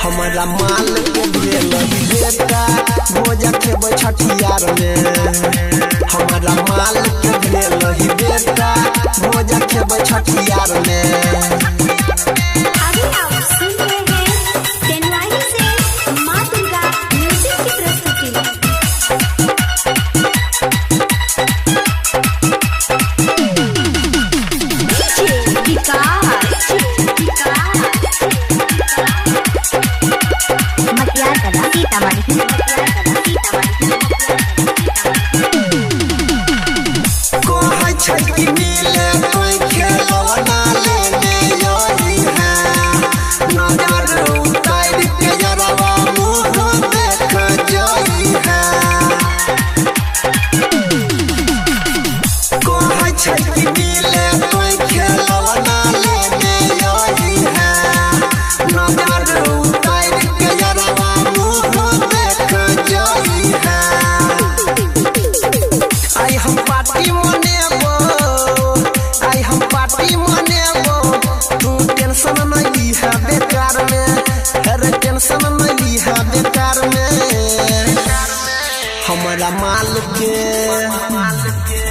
हमारा माल के भेल बेटा भोजा खेबै छठियार में। हमारा माल के भेल बेटा भोजा खेबै छठियार में।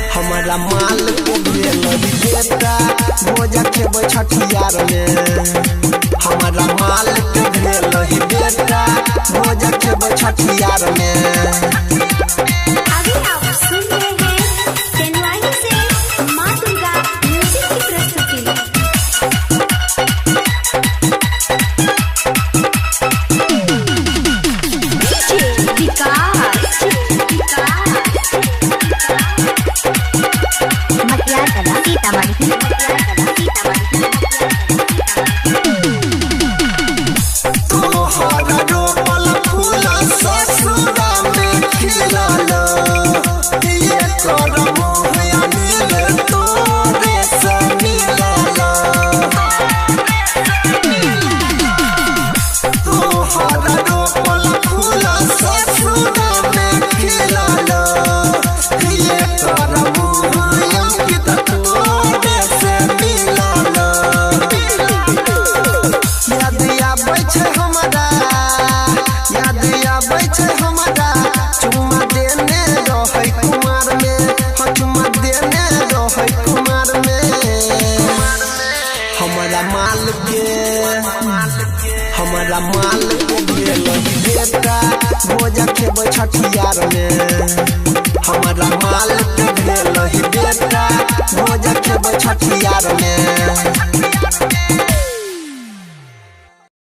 हमारा माल के भेल बेटा भोजा खेबै छठियार में। हमारा माल के भेल बेटा भोजा खेबै छठियार में। हमारा माल के भेल बेटा भोजा खेबै छठियार में। हमारा माल के भेल बेटा भोजा खेबै छठियार में।